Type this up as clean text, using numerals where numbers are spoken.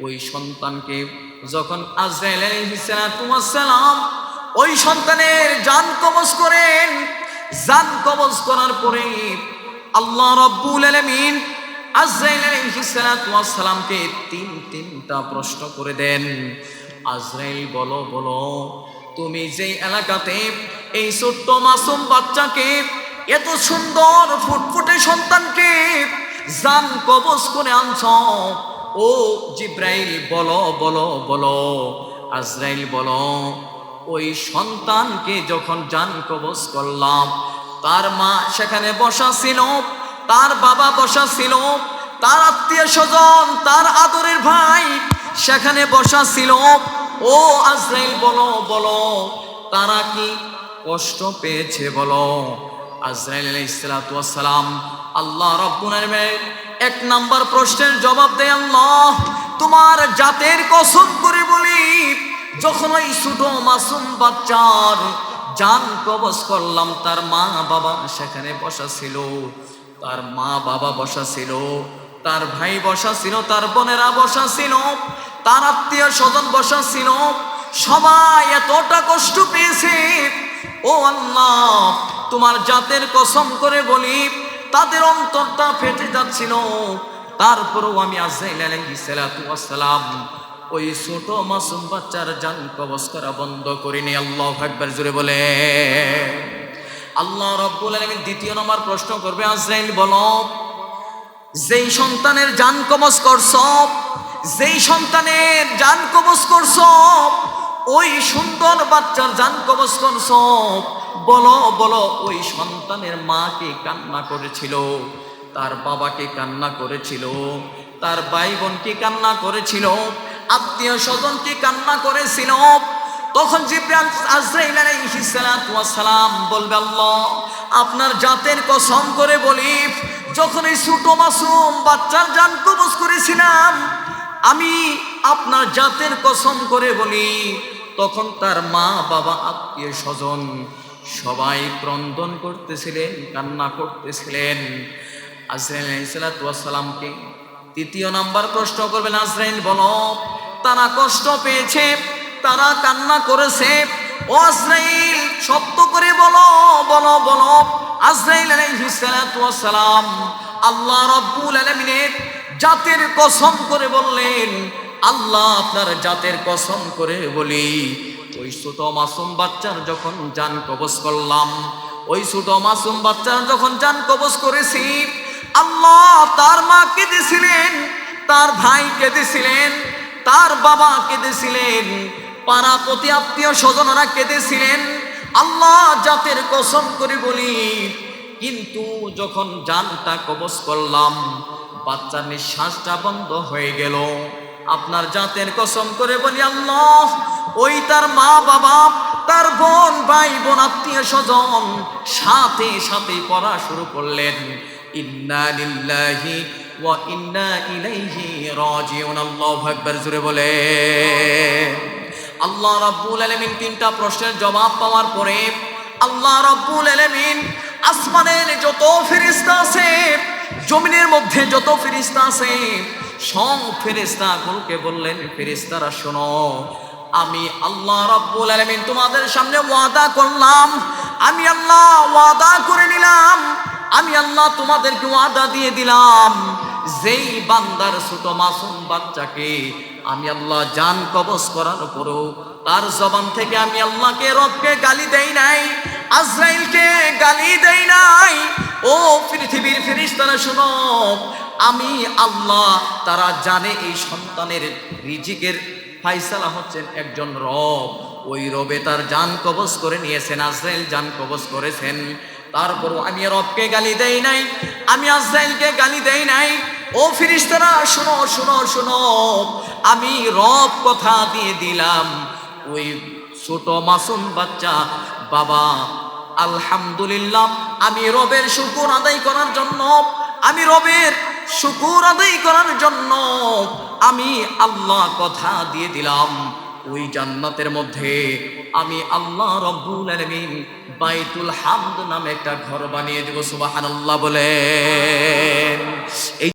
ওই সন্তানকে যখন আজরাইল আলাইহিস সালাম ওই সন্তানের জান কবজ করেন, জান কবজ করার পরে আল্লাহ রাব্বুল আলামিন আজরাইল আলাইহিস সালামকে তিনটা প্রশ্ন করে দেন। আজরাইল বলো বলো, তুমি যেই এলাকাতে এই ছোট্ট মাসুম বাচ্চাকে, এত সুন্দর ফুটফুটে সন্তানকে জান কবজ করে আনছ, ও জিব্রাইল বলো বলো বলো। আজরাইল বলো, ওই সন্তানকে যখন জান কবজ করলাম, তার মা সেখানে বসা ছিল, তার বাবা বসা ছিল, তার আত্মীয় স্বজন, তার আদরের ভাই সেখানে বসা ছিল। ও আজরাইল বলো বলো, তারা কি কষ্ট পেয়েছে বলো। আজরাইল আলাইহিস সালাম আল্লাহ রাব্বুল আলামিন এক নাম্বার প্রশ্নের জবাব দেয়, আল্লাহ তোমার জাতের কসম করে বলি, যখন ওই ছোট মাসুম বাচ্চার জান কবজ করলাম, তার মা বাবা সেখানে বসা ছিল, তার মা বাবা বসা ছিল, তার ভাই বসা ছিল, তার বোনেরা বসা ছিল, তার আত্মীয় স্বজন বসা ছিল, সবাই এতটা কষ্ট পেয়েছে। ও আল্লাহ তোমার জাতের কসম করে বলি, তাদের অন্তরটা ফেটে যাচ্ছিল, তারপরেও আমি আজরাইল আলাইহিস সালাম ওই ছোট মাসুম বাচ্চার জান কবজ করা বন্ধ করিনি। আল্লাহু আকবার জোরে বলে। আল্লাহ রাব্বুল আলামিন দ্বিতীয় নম্বর প্রশ্ন করবে, আজরাইল বলো, যেই সন্তানের জান কবজ করছ, যেই সন্তানের জান কবজ করছ, ওই সুন্দর বাচ্চার জান কবজ করছ, বলো বলো ওই সন্তানের মা কে কান্না করেছিল, তার বাবাকে কান্না করেছিল, তার ভাই বোনকে কান্না করেছিল, আত্মীয় স্বজনকে কান্না করেছিল। তখন জিবরাইল আজরাইল আলাইহিস সালাম বলবে, আল্লাহ আপনার জাতের কসম করে বলি, যখন এই ছোট মাসুম বাচ্চার জান কবজ করেছিলাম, আমি আপনার জাতের কসম করে বলি, তখন তার মা বাবা আত্মীয় স্বজন সবাই ক্রন্দন করতেছিলেন, কান্না করতেছিলেন। আজরাইল আলাইহিস সালামকে তৃতীয় নাম্বার প্রশ্ন করবেন, আজরাইল বলো, তারা কষ্ট পেয়েছে, তারা কান্না করেছে, ও আজরাইল শব্দ করে বলো বলো বলো। আজরাইল আলাইহিস সালাম আল্লাহ রাব্বুল আলামিনের জাতের কসম করে বললেন, আল্লাহ আপনার জাতের কসম করে বলি, ওই ছোট মাসুম বাচ্চার যখন জান কবজ করলাম, ওই ছোট মাসুম বাচ্চার যখন জান কবজ করেছি, আল্লাহ তার মা কেঁদেছিলেন, তার ভাই কেঁদেছিলেন, তার বাবা কেঁদেছিলেন, পাড়া প্রতি আত্মীয় স্বজনরা কেঁদেছিলেন। আল্লাহ জাতের কসম করে বলি, কিন্তু যখন জানটা কবজ করলাম, বাচ্চার নিঃশ্বাসটা বন্ধ হয়ে গেল। আপনার জাতের কসম করে বলি, আল্লাহ ওই তার মা বাবা, তার বোন ভাই বোন আত্মীয় স্বজন সাথে সাথে পড়া শুরু করলেন, ইন্না লিল্লাহি ওয়া ইন্না ইলাইহি রাজিউন। আল্লাহু আকবার জোরে বলে। আল্লাহ রাব্বুল আলামিন তিনটা প্রশ্নের জবাব পাওয়ার পরে আল্লাহ রাব্বুল আলামিন আসমানের যত ফেরেশতা আছে, জমিনের মধ্যে যত ফেরেশতা আছে, সব ফেরেশতাগুলোকে বললেন, ফেরেশতারা শোনো, আমি আল্লাহ রাব্বুল আলামিন তোমাদের সামনে ওয়াদা করলাম, আমি আল্লাহ ওয়াদা করে নিলাম, আমি আল্লাহ তোমাদেরকে ওয়াদা দিয়ে দিলাম, যেই বান্দার ছোট মাসুম বাচ্চাকে আমি আল্লাহ জান কবজ করার পরও তার জবান থেকে আমি আল্লাহকে রবকে গালি দেই নাই, আজরাইলকে গালি দেই নাই, ও পৃথিবীর ফেরেশতারা শোনো, আমি আল্লাহ তারা জানে এই সন্তানের রিজিকের ফায়সালা হচ্ছেন একজন রব, ওই রবে তার জান কবজ করে নিয়েছেন, আজরাইল জান কবজ করেছেন, তারপরও আমি রবকে গালি দেই নাই, আমি আজরাইলকে গালি দেই নাই। ও ফেরেশতারা শোনো শোনো শোনো, আমি রব কথা দিয়ে দিলাম, ওই ছোট মাসুম বাচ্চা বাবা আলহামদুলিল্লাহ, আমি রবের শুকর আদায় করার জন্য, আমি রবের শুকর আদায় করার জন্য আমি আল্লাহ কথা দিয়ে দিলাম, ওই জান্নাতের মধ্যে আমি আল্লাহ রব্বুল আলামিন বাইতুল হামদ নামে একটা ঘর বানিয়ে দেব। সুবহানাল্লাহ বলেন।